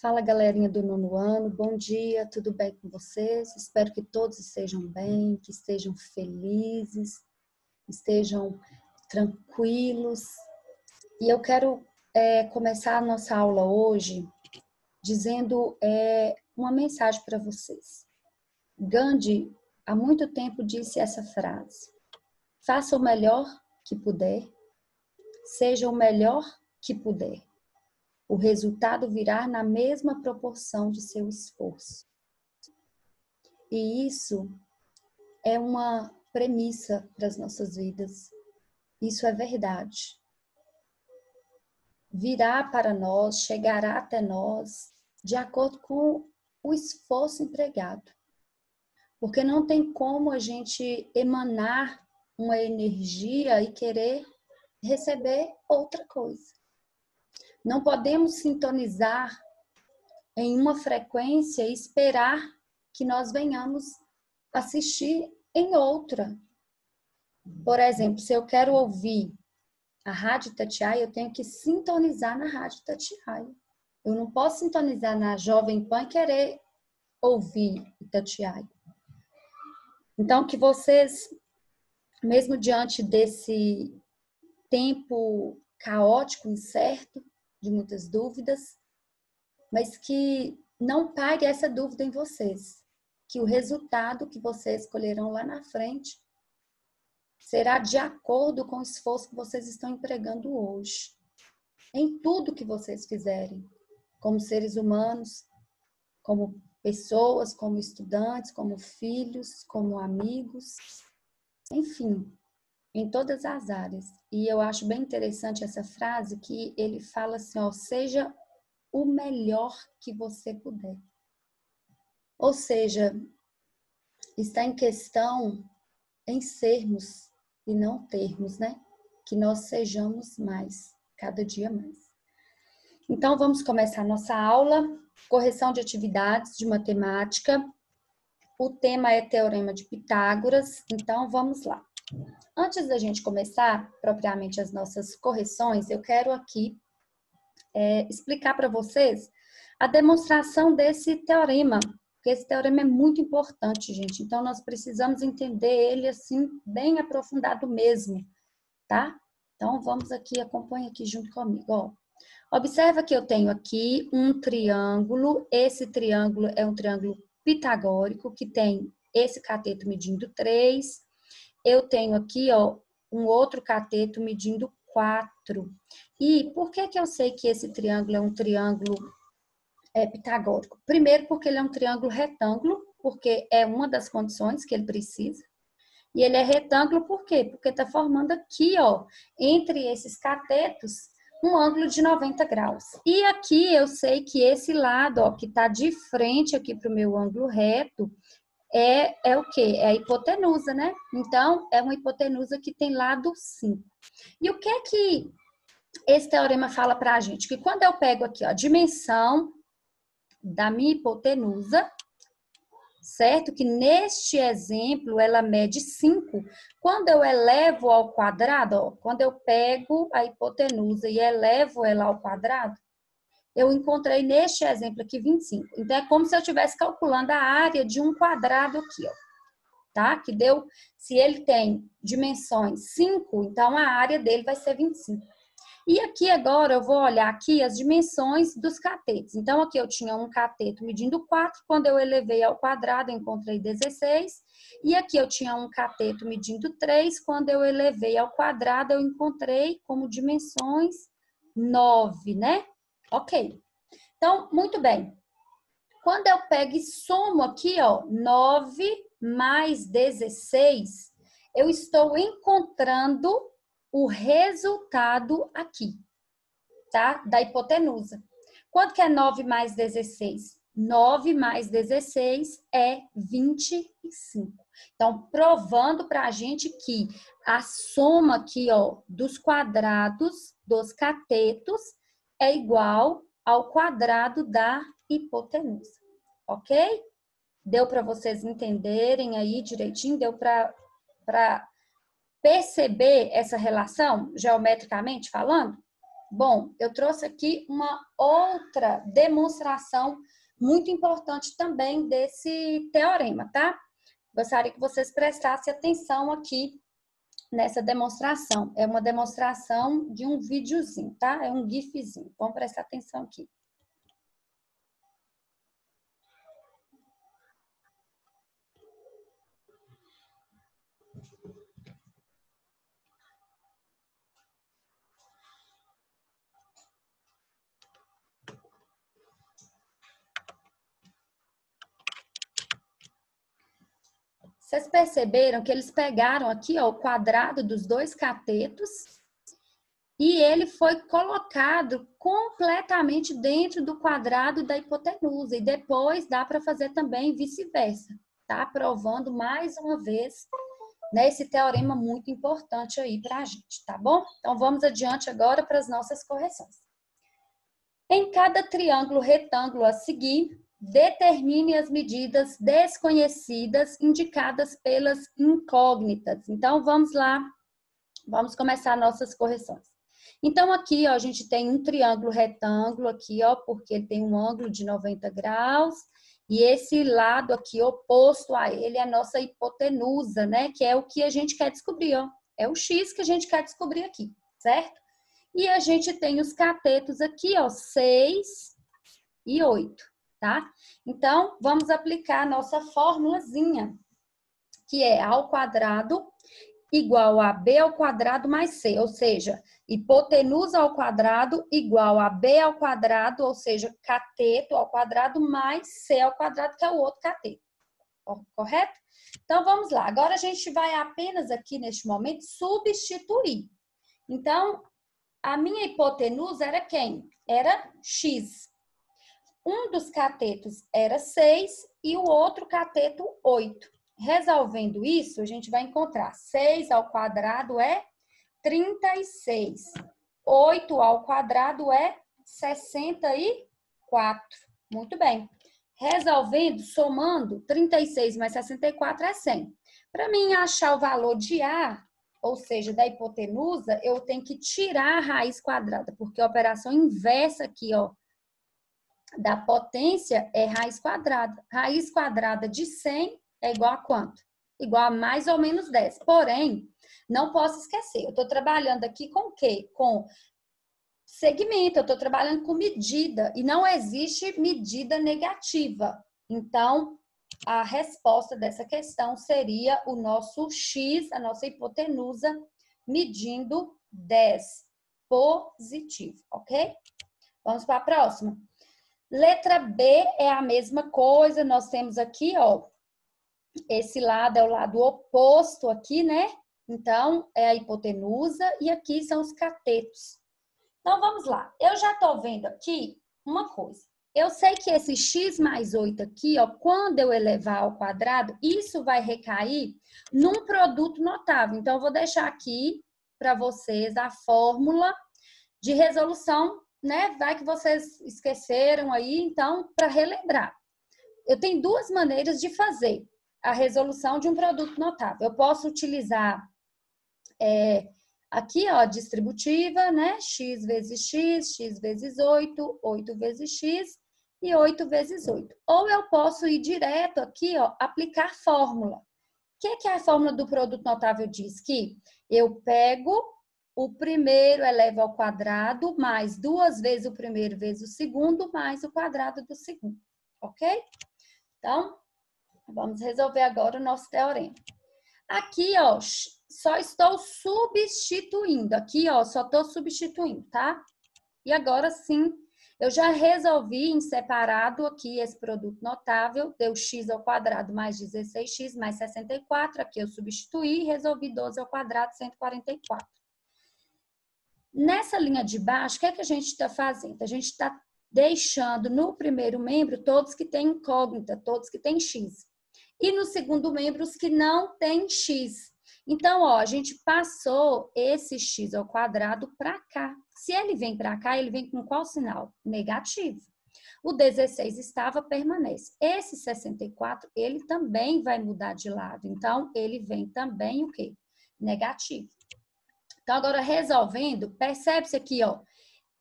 Fala, galerinha do nono ano, bom dia, tudo bem com vocês? Espero que todos estejam bem, que estejam felizes, estejam tranquilos. E eu quero começar a nossa aula hoje dizendo uma mensagem para vocês. Gandhi, há muito tempo, disse essa frase: faça o melhor que puder, seja o melhor que puder. O resultado virá na mesma proporção de seu esforço. E isso é uma premissa para as nossas vidas. Isso é verdade. Virá para nós, chegará até nós, de acordo com o esforço empregado. Porque não tem como a gente emanar uma energia e querer receber outra coisa. Não podemos sintonizar em uma frequência e esperar que nós venhamos assistir em outra. Por exemplo, se eu quero ouvir a Rádio Itatiaia, eu tenho que sintonizar na Rádio Itatiaia. Eu não posso sintonizar na Jovem Pan e querer ouvir Itatiaia. Então, que vocês, mesmo diante desse tempo caótico, incerto, de muitas dúvidas, mas que não pare essa dúvida em vocês, que o resultado que vocês escolherão lá na frente será de acordo com o esforço que vocês estão empregando hoje, em tudo que vocês fizerem, como seres humanos, como pessoas, como estudantes, como filhos, como amigos, enfim, em todas as áreas. E eu acho bem interessante essa frase que ele fala assim, ó, seja o melhor que você puder. Ou seja, está em questão em sermos e não termos, né? Que nós sejamos mais, cada dia mais. Então, vamos começar a nossa aula, correção de atividades de matemática. O tema é Teorema de Pitágoras, então vamos lá. Antes da gente começar propriamente as nossas correções, eu quero aqui explicar para vocês a demonstração desse teorema, porque esse teorema é muito importante, gente. Então, nós precisamos entender ele, assim, bem aprofundado mesmo, tá? Então, vamos aqui, acompanha aqui junto comigo, ó. Observa que eu tenho aqui um triângulo. Esse triângulo é um triângulo pitagórico, que tem esse cateto medindo 3. Eu tenho aqui, ó, um outro cateto medindo 4. E por que eu sei que esse triângulo é um triângulo pitagórico? Primeiro, porque ele é um triângulo retângulo, porque é uma das condições que ele precisa. E ele é retângulo por quê? Porque está formando aqui, ó, entre esses catetos, um ângulo de 90 graus. E aqui eu sei que esse lado, ó, que está de frente aqui para o meu ângulo reto, é o quê? É a hipotenusa, né? Então, é uma hipotenusa que tem lado 5. E o que é que esse teorema fala para a gente? Que quando eu pego aqui, ó, a dimensão da minha hipotenusa, certo? Que neste exemplo ela mede 5. Quando eu elevo ao quadrado, ó, quando eu pego a hipotenusa e elevo ela ao quadrado, eu encontrei neste exemplo aqui 25. Então, é como se eu estivesse calculando a área de um quadrado aqui, ó. Tá? Que deu, se ele tem dimensões 5, então a área dele vai ser 25. E aqui agora eu vou olhar aqui as dimensões dos catetos. Então, aqui eu tinha um cateto medindo 4, quando eu elevei ao quadrado eu encontrei 16. E aqui eu tinha um cateto medindo 3, quando eu elevei ao quadrado eu encontrei como dimensões 9, né? Ok. Então, muito bem. Quando eu pego e somo aqui, ó, 9 mais 16, eu estou encontrando o resultado aqui, tá? Da hipotenusa. Quanto que é 9 mais 16? 9 mais 16 é 25. Então, provando para a gente que a soma aqui, ó, dos quadrados dos catetos é igual ao quadrado da hipotenusa, ok? Deu para vocês entenderem aí direitinho? Deu para perceber essa relação, geometricamente falando? Bom, eu trouxe aqui uma outra demonstração muito importante também desse teorema, tá? Gostaria que vocês prestassem atenção aqui nessa demonstração. É uma demonstração de um videozinho, tá? É um gifzinho. Vamos prestar atenção aqui. Vocês perceberam que eles pegaram aqui, ó, o quadrado dos dois catetos e ele foi colocado completamente dentro do quadrado da hipotenusa. E depois dá para fazer também vice-versa, tá? Provando mais uma vez, né, esse teorema muito importante aí para a gente, tá bom? Então vamos adiante agora para as nossas correções. Em cada triângulo retângulo a seguir, determine as medidas desconhecidas indicadas pelas incógnitas. Então, vamos lá, vamos começar nossas correções. Então, aqui, ó, a gente tem um triângulo retângulo aqui, ó, porque ele tem um ângulo de 90 graus, e esse lado aqui oposto a ele é a nossa hipotenusa, né, que é o que a gente quer descobrir, ó. É o x que a gente quer descobrir aqui, certo? E a gente tem os catetos aqui, ó, 6 e 8, tá? Então, vamos aplicar a nossa formulazinha, que é A ao quadrado igual a B ao quadrado mais C, ou seja, hipotenusa ao quadrado igual a B ao quadrado, ou seja, cateto ao quadrado mais C ao quadrado, que é o outro cateto, correto? Então, vamos lá. Agora, a gente vai apenas aqui, neste momento, substituir. Então, a minha hipotenusa era quem? Era X. Um dos catetos era 6 e o outro cateto 8. Resolvendo isso, a gente vai encontrar 6 ao quadrado é 36. 8 ao quadrado é 64. Muito bem. Resolvendo, somando, 36 mais 64 é 100. Para mim achar o valor de A, ou seja, da hipotenusa, eu tenho que tirar a raiz quadrada, porque a operação inversa aqui, ó, da potência é raiz quadrada. Raiz quadrada de 100 é igual a quanto? Igual a mais ou menos 10. Porém, não posso esquecer, eu estou trabalhando aqui com o quê? Com segmento, eu estou trabalhando com medida e não existe medida negativa. Então, a resposta dessa questão seria o nosso X, a nossa hipotenusa, medindo 10 positivo, ok? Vamos para a próxima. Letra B é a mesma coisa, nós temos aqui, ó, esse lado é o lado oposto aqui, né? Então, é a hipotenusa e aqui são os catetos. Então, vamos lá. Eu já tô vendo aqui uma coisa. Eu sei que esse x mais 8 aqui, ó, quando eu elevar ao quadrado, isso vai recair num produto notável. Então, eu vou deixar aqui para vocês a fórmula de resolução, né? Vai que vocês esqueceram aí, então, para relembrar. Eu tenho duas maneiras de fazer a resolução de um produto notável. Eu posso utilizar aqui, ó, distributiva, né? X vezes X, X vezes 8, 8 vezes X e 8 vezes 8. Ou eu posso ir direto aqui, ó, aplicar fórmula. O que a fórmula do produto notável diz? Que eu pego o primeiro, elevo ao quadrado, mais 2 vezes o primeiro vezes o segundo, mais o quadrado do segundo. Ok? Então, vamos resolver agora o nosso teorema. Aqui, ó, só estou substituindo. Aqui, ó, só estou substituindo, tá? E agora sim, eu já resolvi em separado aqui esse produto notável. Deu x ao quadrado mais 16x mais 64. Aqui eu substituí e resolvi 12 ao quadrado, 144. Nessa linha de baixo, o que é que a gente está fazendo? A gente está deixando no primeiro membro todos que têm incógnita, todos que têm x. E no segundo membro, os que não têm x. Então, ó, a gente passou esse x ao quadrado para cá. Se ele vem para cá, ele vem com qual sinal? Negativo. O 16 estava, permanece. Esse 64, ele também vai mudar de lado. Então, ele vem também o quê? Negativo. Então, agora resolvendo, percebe-se aqui, ó.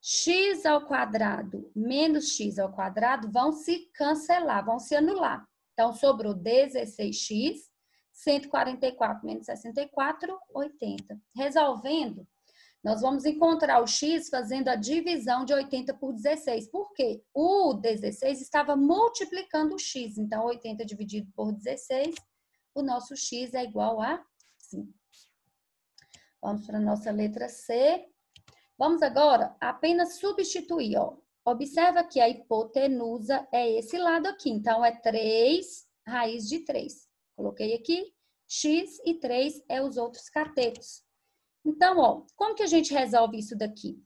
x ao quadrado menos x ao quadrado vão se cancelar, vão se anular. Então, sobrou 16x, 144 menos 64, 80. Resolvendo, nós vamos encontrar o x fazendo a divisão de 80 por 16. Por quê? O 16 estava multiplicando o x. Então, 80 dividido por 16, o nosso x é igual a 5. Vamos para a nossa letra C. Vamos agora apenas substituir, ó. Observa que a hipotenusa é esse lado aqui. Então, é 3 raiz de 3. Coloquei aqui x e 3 é os outros catetos. Então, ó, como que a gente resolve isso daqui?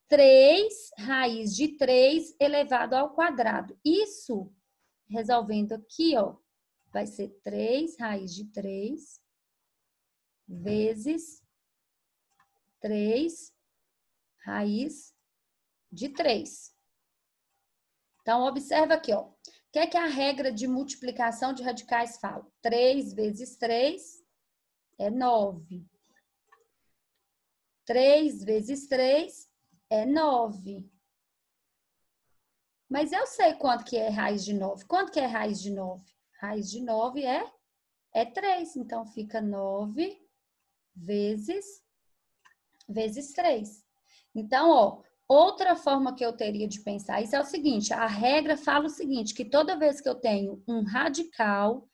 3 raiz de 3 elevado ao quadrado. Isso, resolvendo aqui, ó, vai ser 3 raiz de 3 vezes 3 raiz de 3. Então, observa aqui, ó. O que é que a regra de multiplicação de radicais fala? 3 vezes 3 é 9. 3 vezes 3 é 9. Mas eu sei quanto que é raiz de 9. Quanto que é raiz de 9? Raiz de 9 é 3. Então, fica 9 vezes 3. Então, ó, outra forma que eu teria de pensar isso é o seguinte, a regra fala o seguinte, que toda vez que eu tenho um radical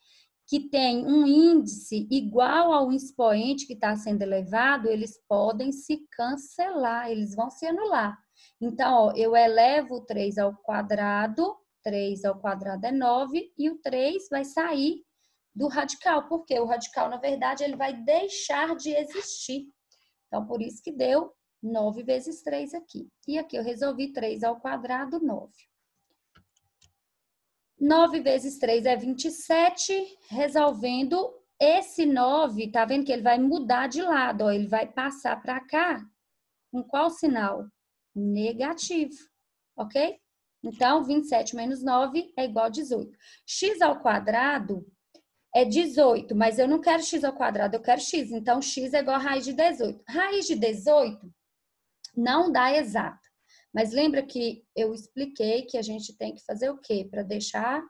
que tem um índice igual ao expoente que está sendo elevado, eles podem se cancelar, eles vão se anular. Então, ó, eu elevo 3 ao quadrado é 9, e o 3 vai sair do radical, porque o radical, na verdade, ele vai deixar de existir. Então, por isso que deu 9 vezes 3 aqui. E aqui eu resolvi 3 ao quadrado, 9. 9 vezes 3 é 27. Resolvendo esse 9, tá vendo que ele vai mudar de lado, ó, ele vai passar para cá. Com qual sinal? Negativo, ok? Então, 27 menos 9 é igual a 18. X ao quadrado é 18, mas eu não quero x ao quadrado, eu quero x. Então, x é igual a raiz de 18. Raiz de 18 não dá exata. Mas lembra que eu expliquei que a gente tem que fazer o quê? Para deixar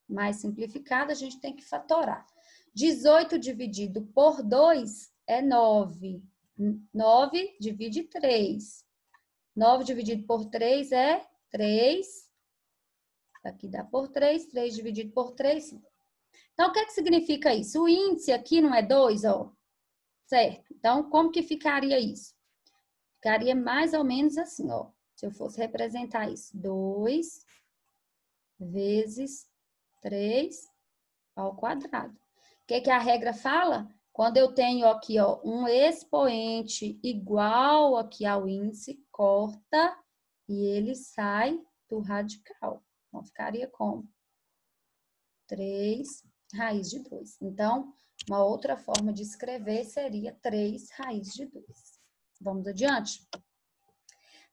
mais simplificado, a gente tem que fatorar. 18 dividido por 2 é 9. 9 divide 3. 9 dividido por 3 é 3. Aqui dá por 3. 3 dividido por 3. Então, o que é que significa isso? O índice aqui não é 2, ó. Certo? Então, como que ficaria isso? Ficaria mais ou menos assim, ó. Se eu fosse representar isso. 2 vezes 3 ao quadrado. O que é que a regra fala? Quando eu tenho aqui, ó, um expoente igual aqui ao índice, corta e ele sai do radical. Então, ficaria como? 3 raiz de 2. Então, uma outra forma de escrever seria 3 raiz de 2. Vamos adiante?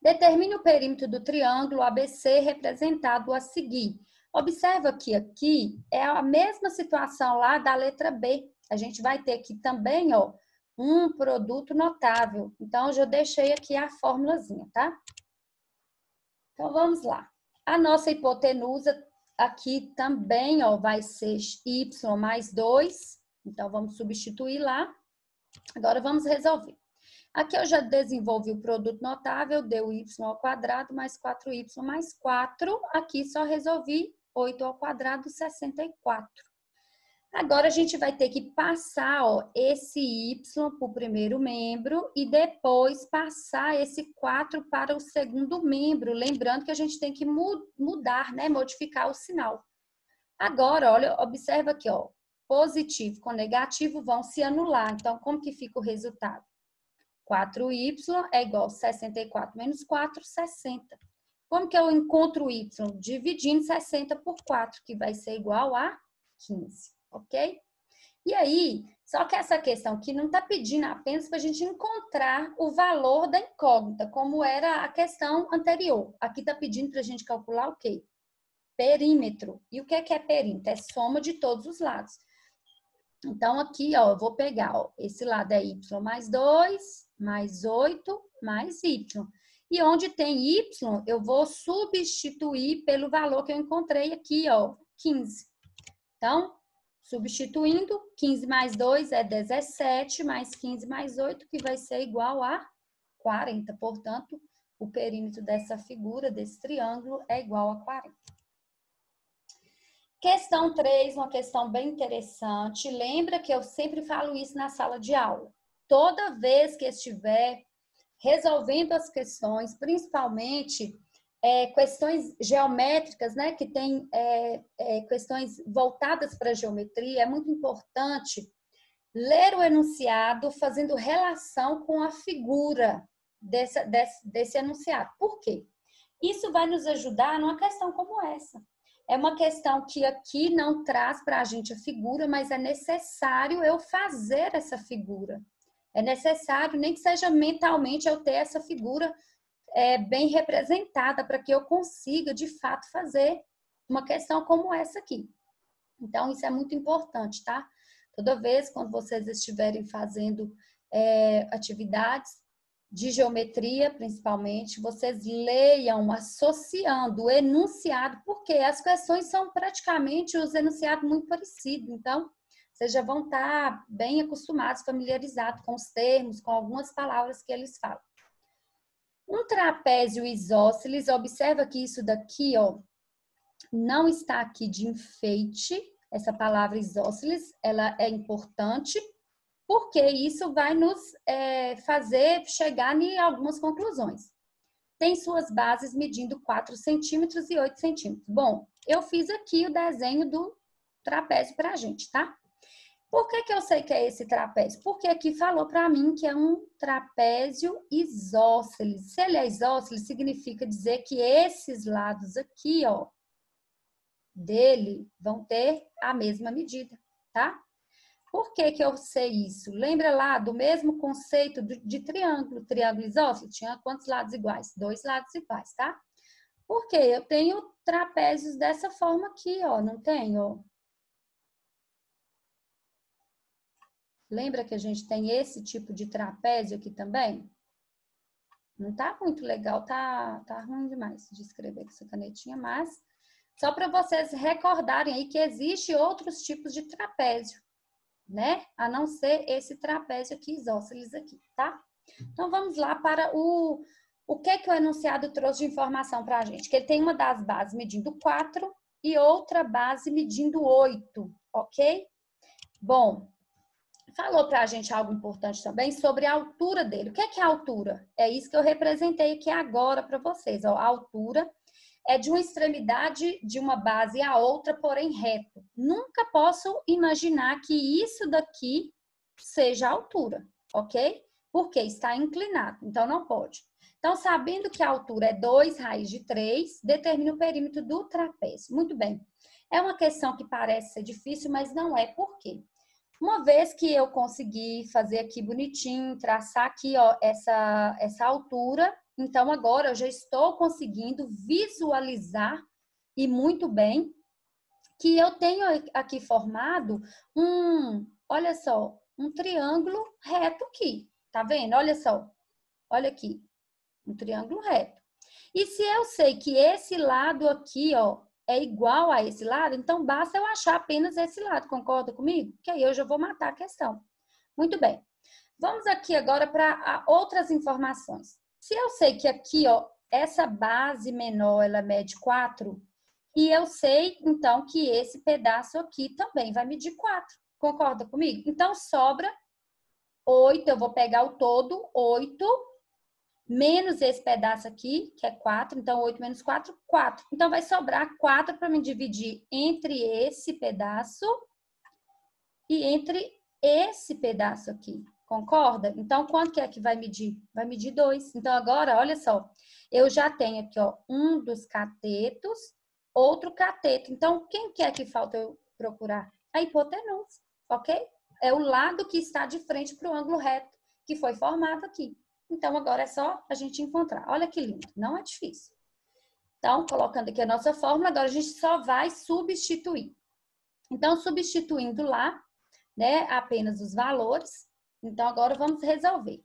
Determine o perímetro do triângulo ABC representado a seguir. Observa que aqui é a mesma situação lá da letra B. A gente vai ter aqui também, ó, um produto notável. Então, eu já deixei aqui a formulazinha, tá? Então, vamos lá. A nossa hipotenusa aqui também, ó, vai ser y mais 2. Então, vamos substituir lá. Agora, vamos resolver. Aqui eu já desenvolvi o produto notável, deu y ao quadrado mais 4y mais 4. Aqui só resolvi 8 ao quadrado, 64. Agora, a gente vai ter que passar, ó, esse y para o primeiro membro e depois passar esse 4 para o segundo membro. Lembrando que a gente tem que mudar, né? Modificar o sinal. Agora, olha, observa aqui, ó. Positivo com negativo vão se anular. Então, como que fica o resultado? 4y é igual a 64 menos 4, 60. Como que eu encontro o y? Dividindo 60 por 4, que vai ser igual a 15, ok? E aí, só que essa questão aqui não está pedindo apenas para a gente encontrar o valor da incógnita, como era a questão anterior. Aqui está pedindo para a gente calcular o quê? Perímetro. E o que é perímetro? É soma de todos os lados. Então, aqui, ó, eu vou pegar, ó, esse lado é y mais 2, mais 8, mais y. E onde tem y, eu vou substituir pelo valor que eu encontrei aqui, ó, 15. Então, substituindo, 15 mais 2 é 17, mais 15 mais 8, que vai ser igual a 40. Portanto, o perímetro dessa figura, desse triângulo, é igual a 40. Questão 3, uma questão bem interessante. Lembra que eu sempre falo isso na sala de aula. Toda vez que estiver resolvendo as questões, principalmente questões geométricas, né, que tem questões voltadas para a geometria, é muito importante ler o enunciado fazendo relação com a figura desse enunciado. Por quê? Isso vai nos ajudar numa questão como essa. É uma questão que aqui não traz para a gente a figura, mas é necessário eu fazer essa figura. É necessário, nem que seja mentalmente, eu ter essa figura bem representada para que eu consiga, de fato, fazer uma questão como essa aqui. Então, isso é muito importante, tá? Toda vez quando vocês estiverem fazendo atividades de geometria, principalmente, vocês leiam associando o enunciado, porque as questões são praticamente os enunciados muito parecidos. Então, vocês já vão estar bem acostumados, familiarizados com os termos, com algumas palavras que eles falam. Um trapézio isósceles, observa que isso daqui, ó, não está aqui de enfeite. Essa palavra isósceles, ela é importante, porque isso vai nos fazer chegar em algumas conclusões. Tem suas bases medindo 4 centímetros e 8 centímetros. Bom, eu fiz aqui o desenho do trapézio para a gente, tá? Por que eu sei que é esse trapézio? Porque aqui falou para mim que é um trapézio isósceles. Se ele é isósceles, significa dizer que esses lados aqui, ó, dele vão ter a mesma medida, tá? Por que eu sei isso? Lembra lá do mesmo conceito de triângulo? Triângulo isósceles tinha quantos lados iguais? 2 lados iguais, tá? Porque eu tenho trapézios dessa forma aqui, ó, não tenho? Lembra que a gente tem esse tipo de trapézio aqui também? Não tá muito legal, tá ruim demais de escrever com essa canetinha, mas só para vocês recordarem aí que existe outros tipos de trapézio, né? A não ser esse trapézio aqui, isósceles aqui, tá? Então, vamos lá para o que o enunciado trouxe de informação para a gente. Que ele tem uma das bases medindo 4 e outra base medindo 8, ok? Bom, falou para a gente algo importante também sobre a altura dele. O que é a altura? É isso que eu representei aqui agora para vocês. Ó, a altura é de uma extremidade de uma base à outra, porém reto. Nunca posso imaginar que isso daqui seja a altura, ok? Porque está inclinado, então não pode. Então, sabendo que a altura é 2 raiz de 3, determina o perímetro do trapézio. Muito bem. É uma questão que parece ser difícil, mas não é. Por quê? Uma vez que eu consegui fazer aqui bonitinho, traçar aqui, ó, essa altura, então agora eu já estou conseguindo visualizar e muito bem que eu tenho aqui formado olha só, um triângulo reto aqui. Tá vendo? Olha só. Olha aqui. Um triângulo reto. E se eu sei que esse lado aqui, ó, é igual a esse lado, então basta eu achar apenas esse lado, concorda comigo? Que aí eu já vou matar a questão. Muito bem. Vamos aqui agora para outras informações. Se eu sei que aqui, ó, essa base menor, ela mede 4, e eu sei, então, que esse pedaço aqui também vai medir 4. Concorda comigo? Então, sobra 8, eu vou pegar o todo, 8, menos esse pedaço aqui, que é 4. Então, 8 menos 4, 4. Então, vai sobrar 4 para me dividir entre esse pedaço e entre esse pedaço aqui. Concorda? Então, quanto que é que vai medir? Vai medir 2. Então, agora, olha só. Eu já tenho aqui, ó, um dos catetos, outro cateto. Então, quem que é que falta eu procurar? A hipotenusa, ok? É o lado que está de frente para o ângulo reto que foi formado aqui. Então, agora é só a gente encontrar. Olha que lindo, não é difícil. Então, colocando aqui a nossa fórmula, agora a gente só vai substituir. Então, substituindo lá, né, apenas os valores. Então, agora vamos resolver.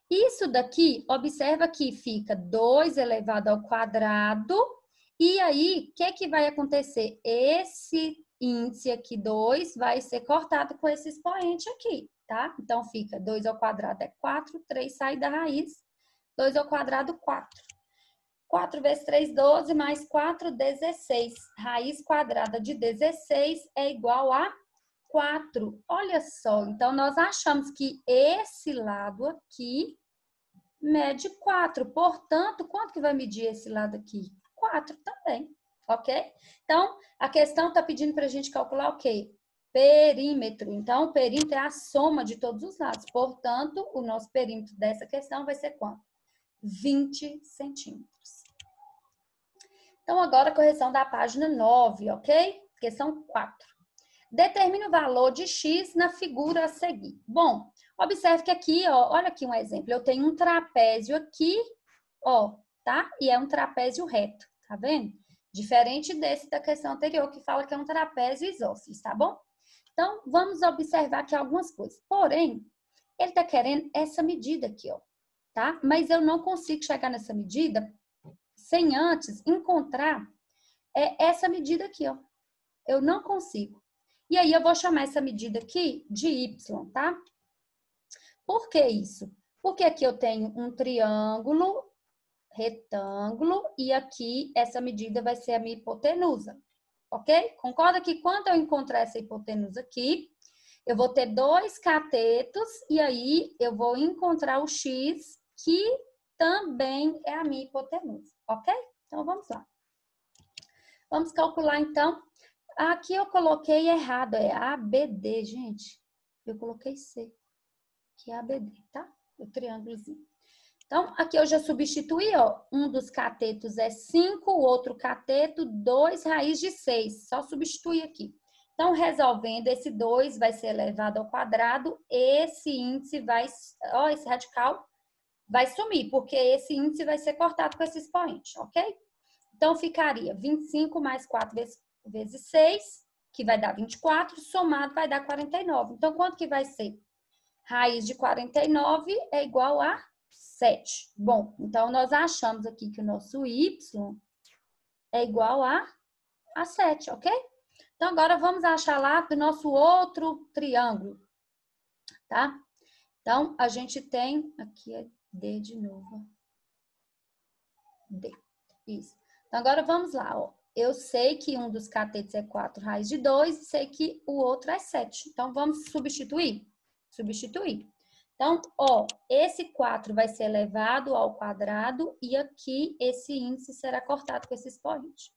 Isso daqui, observa que fica 2 elevado ao quadrado. E aí, o que vai acontecer? Esse índice aqui, 2, vai ser cortado com esse expoente aqui, tá? Então, fica 2 ao quadrado é 4, 3 sai da raiz. 2 ao quadrado, 4. 4 vezes 3, 12, mais 4, 16. Raiz quadrada de 16 é igual a 4. Olha só, então nós achamos que esse lado aqui mede 4. Portanto, quanto que vai medir esse lado aqui? 4 também, ok? Então, a questão está pedindo para a gente calcular o quê? Perímetro. Então, o perímetro é a soma de todos os lados. Portanto, o nosso perímetro dessa questão vai ser quanto? 20 centímetros. Então, agora a correção da página 9, ok? Questão 4. Determine o valor de x na figura a seguir. Bom, observe que aqui, ó, olha aqui um exemplo. Eu tenho um trapézio aqui, ó, tá? E é um trapézio reto, tá vendo? Diferente desse da questão anterior, que fala que é um trapézio isósceles, tá bom? Então, vamos observar aqui algumas coisas. Porém, ele tá querendo essa medida aqui, ó, tá? Mas eu não consigo chegar nessa medida sem antes encontrar essa medida aqui, ó. Eu não consigo. E aí, eu vou chamar essa medida aqui de y, tá? Por que isso? Porque aqui eu tenho um triângulo, retângulo, e aqui essa medida vai ser a minha hipotenusa, ok? Concorda que quando eu encontrar essa hipotenusa aqui, eu vou ter 2 catetos, e aí eu vou encontrar o x, que também é a minha hipotenusa, ok? Então, vamos lá. Vamos calcular, então. Aqui eu coloquei errado, é ABD, gente. Eu coloquei C, que é ABD, tá? O triângulozinho. Então, aqui eu já substituí, ó. Um dos catetos é 5, o outro cateto, 2 raiz de 6. Só substituir aqui. Então, resolvendo, esse 2 vai ser elevado ao quadrado, esse índice vai, ó, esse radical vai sumir, porque esse índice vai ser cortado com esse expoente, ok? Então, ficaria 25 mais 4 vezes 6, que vai dar 24, somado vai dar 49. Então, quanto que vai ser? Raiz de 49 é igual a 7. Bom, então nós achamos aqui que o nosso y é igual a 7, ok? Então, agora vamos achar lá do nosso outro triângulo, tá? Então, a gente tem, aqui é D de novo. D, isso. Então, agora vamos lá, ó. Eu sei que um dos catetos é 4 raiz de 2 e sei que o outro é 7. Então, vamos substituir? Substituir. Então, ó, esse 4 vai ser elevado ao quadrado e aqui esse índice será cortado com esse expoente,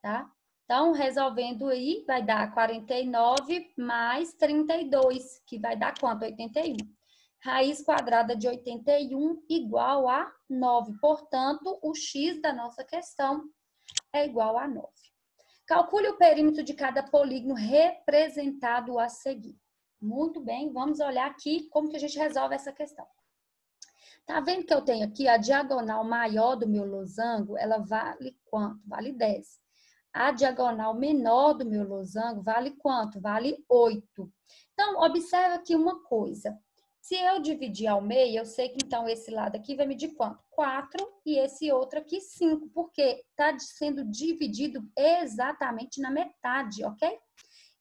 tá? Então, resolvendo aí, vai dar 49 mais 32, que vai dar quanto? 81. Raiz quadrada de 81 igual a 9. Portanto, o x da nossa questão é igual a 9. Calcule o perímetro de cada polígono representado a seguir. Muito bem, vamos olhar aqui como que a gente resolve essa questão. Tá vendo que eu tenho aqui a diagonal maior do meu losango, ela vale quanto? Vale 10. A diagonal menor do meu losango vale quanto? Vale 8. Então, observa aqui uma coisa. Se eu dividir ao meio, eu sei que então esse lado aqui vai medir quanto? 4 e esse outro aqui 5, porque está sendo dividido exatamente na metade, ok?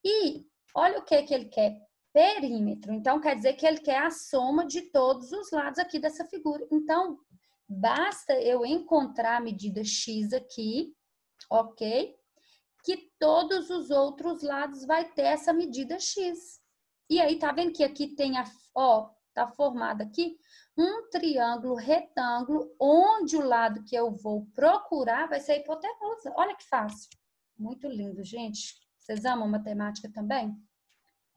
E olha o que ele quer. Perímetro. Então, quer dizer que ele quer a soma de todos os lados aqui dessa figura. Então, basta eu encontrar a medida x aqui, ok? Que todos os outros lados vai ter essa medida x. E aí, tá vendo que aqui tem tá formado aqui um triângulo retângulo, onde o lado que eu vou procurar vai ser a hipotenusa. Olha que fácil. Muito lindo, gente. Vocês amam matemática também?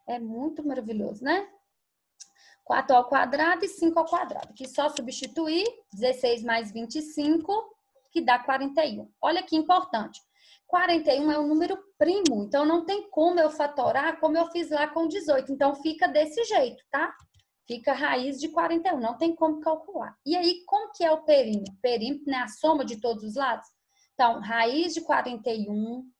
É muito maravilhoso, né? 4 ao quadrado e 5 ao quadrado. Aqui só substituir 16 mais 25, que dá 41. Olha que importante. 41 é um número primo, então não tem como eu fatorar como eu fiz lá com 18. Então, fica desse jeito, tá? Fica raiz de 41, não tem como calcular. E aí, como que é o perímetro? Perímetro, né? A soma de todos os lados. Então, raiz de 41,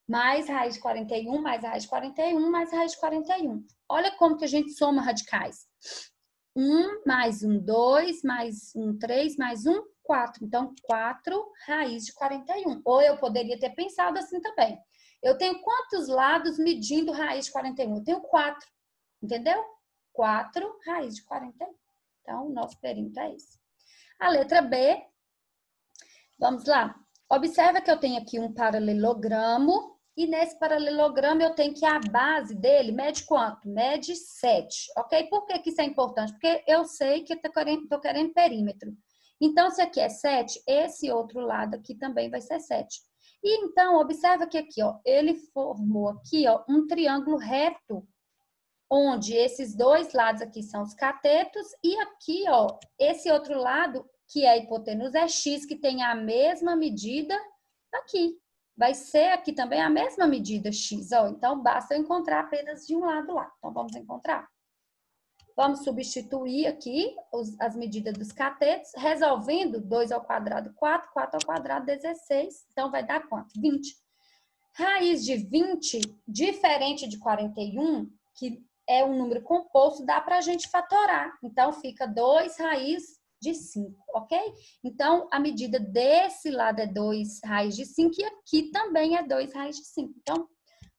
mais raiz de 41, mais raiz de 41, mais raiz de 41. Olha como que a gente soma radicais. 1 mais um 2, mais um 3, mais um 4. Então, 4 raiz de 41. Ou eu poderia ter pensado assim também. Eu tenho quantos lados medindo raiz de 41? Eu tenho 4, entendeu? 4 raiz de 41. Então, o nosso perímetro é esse. A letra B, vamos lá. Observa que eu tenho aqui um paralelogramo. E nesse paralelogramo eu tenho que a base dele mede quanto? Mede 7, ok? Por que isso é importante? Porque eu sei que estou querendo perímetro. Então, se aqui é 7, esse outro lado aqui também vai ser 7. E então, observa que aqui, ó, ele formou aqui, ó, um triângulo reto, onde esses dois lados aqui são os catetos, e aqui, ó, esse outro lado, que é a hipotenusa, é x, que tem a mesma medida aqui. Vai ser aqui também a mesma medida x, ó. Então, basta eu encontrar apenas de um lado lá. Então, vamos encontrar. Vamos substituir aqui as medidas dos catetos, resolvendo 2 ao quadrado, 4, 4 ao quadrado, 16. Então, vai dar quanto? 20. Raiz de 20, diferente de 41, que é um número composto, dá para a gente fatorar. Então, fica 2 raiz de 5, ok? Então, a medida desse lado é 2 raiz de 5 e aqui também é 2 raiz de 5. Então,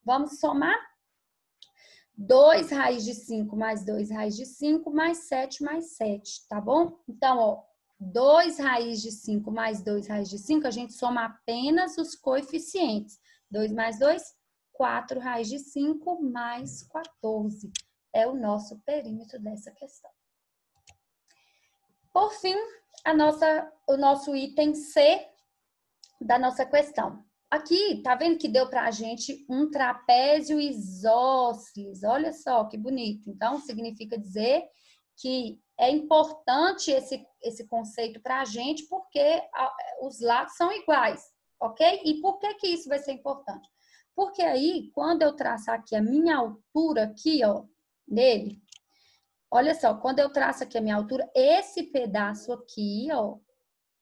vamos somar 2 raiz de 5 mais 2 raiz de 5 mais 7 mais 7, tá bom? Então, ó, 2 raiz de 5 mais 2 raiz de 5, a gente soma apenas os coeficientes. 2 mais 2, 4 raiz de 5 mais 14. É o nosso perímetro dessa questão. Por fim, o nosso item C da nossa questão. Aqui, tá vendo que deu pra gente um trapézio isósceles? Olha só que bonito. Então, significa dizer que é importante esse conceito pra gente porque os lados são iguais, ok? E por que isso vai ser importante? Porque aí, quando eu traçar aqui a minha altura aqui, ó, nele, olha só, quando eu traço aqui a minha altura, esse pedaço aqui, ó,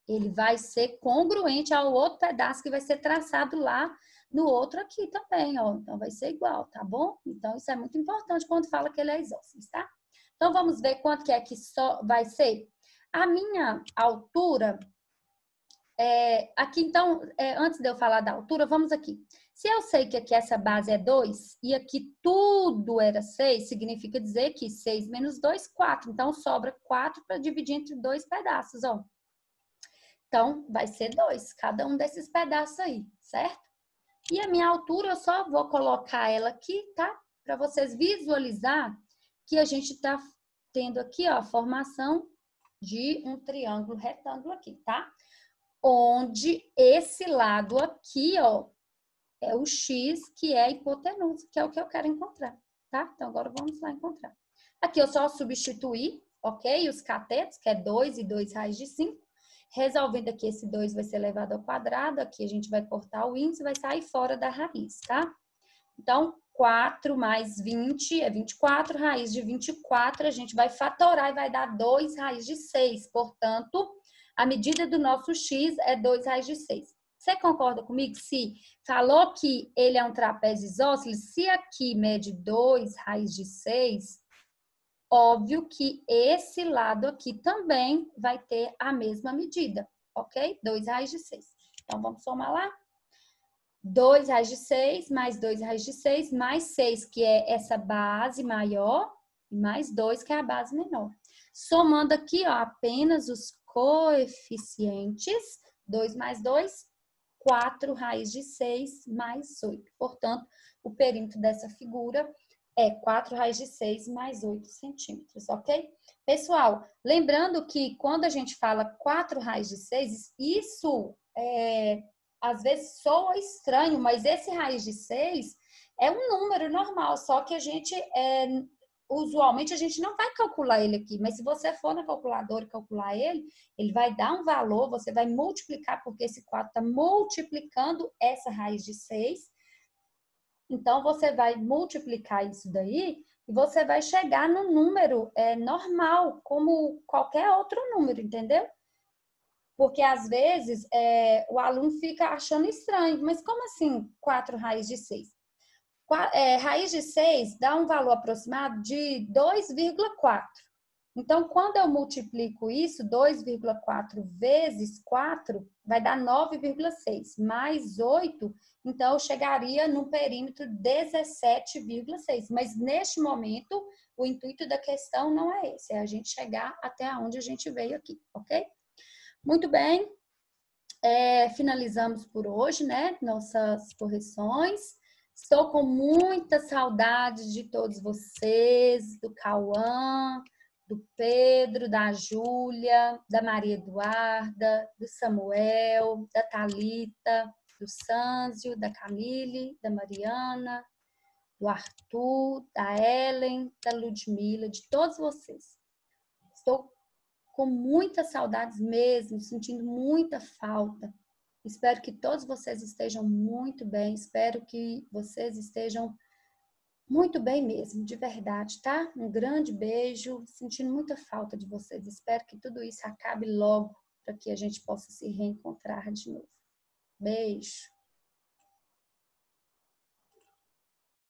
ele vai ser congruente ao outro pedaço que vai ser traçado lá no outro aqui também, ó. Então, vai ser igual, tá bom? Então, isso é muito importante quando fala que ele é isósceles, tá? Então, vamos ver quanto que é que só vai ser. A minha altura, aqui então, antes de eu falar da altura, vamos aqui. Se eu sei que aqui essa base é 2 e aqui tudo era 6, significa dizer que 6 menos 2, 4. Então, sobra 4 para dividir entre dois pedaços, ó. Então, vai ser 2, cada um desses pedaços aí, certo? E a minha altura, eu só vou colocar ela aqui, tá? Para vocês visualizar que a gente tá tendo aqui, ó, a formação de um triângulo retângulo aqui, tá? Onde esse lado aqui, ó, é o x, que é a hipotenusa, que é o que eu quero encontrar, tá? Então, agora vamos lá encontrar. Aqui eu só substituir, ok? Os catetos, que é 2 e 2 raiz de 5. Resolvendo aqui, esse 2 vai ser elevado ao quadrado. Aqui a gente vai cortar o índice, vai sair fora da raiz, tá? Então, 4 mais 20 é 24. Raiz de 24, a gente vai fatorar e vai dar 2 raiz de 6. Portanto, a medida do nosso x é 2 raiz de 6. Você concorda comigo? Se falou que ele é um trapézio isósceles, se aqui mede 2 raiz de 6, óbvio que esse lado aqui também vai ter a mesma medida, ok? 2 raiz de 6. Então, vamos somar lá. 2 raiz de 6 mais 2 raiz de 6 mais 6, que é essa base maior, e mais 2, que é a base menor. Somando aqui, ó, apenas os coeficientes, 2 mais 2, 4 raiz de 6 mais 8. Portanto, o perímetro dessa figura é 4 raiz de 6 mais 8 centímetros, ok? Pessoal, lembrando que quando a gente fala 4 raiz de 6, isso às vezes soa estranho, mas esse raiz de 6 é um número normal, só que a gente, usualmente, a gente não vai calcular ele aqui, mas se você for na calculadora e calcular ele vai dar um valor, você vai multiplicar, porque esse 4 está multiplicando essa raiz de 6. Então, você vai multiplicar isso daí e você vai chegar no número normal, como qualquer outro número, entendeu? Porque, às vezes, o aluno fica achando estranho. Mas como assim 4 raiz de 6? Raiz de 6 dá um valor aproximado de 2,4. Então, quando eu multiplico isso, 2,4 vezes 4 vai dar 9,6. Mais 8, então eu chegaria num perímetro 17,6. Mas neste momento, o intuito da questão não é esse, é a gente chegar até onde a gente veio aqui, ok? Muito bem, finalizamos por hoje, né? Nossas correções. Estou com muita saudade de todos vocês, do Cauã, do Pedro, da Júlia, da Maria Eduarda, do Samuel, da Thalita, do Sânzio, da Camille, da Mariana, do Arthur, da Ellen, da Ludmila, de todos vocês. Estou com muitas saudades mesmo, sentindo muita falta. Espero que todos vocês estejam muito bem, espero que vocês estejam muito bem mesmo, de verdade, tá? Um grande beijo, sentindo muita falta de vocês. Espero que tudo isso acabe logo, para que a gente possa se reencontrar de novo. Beijo!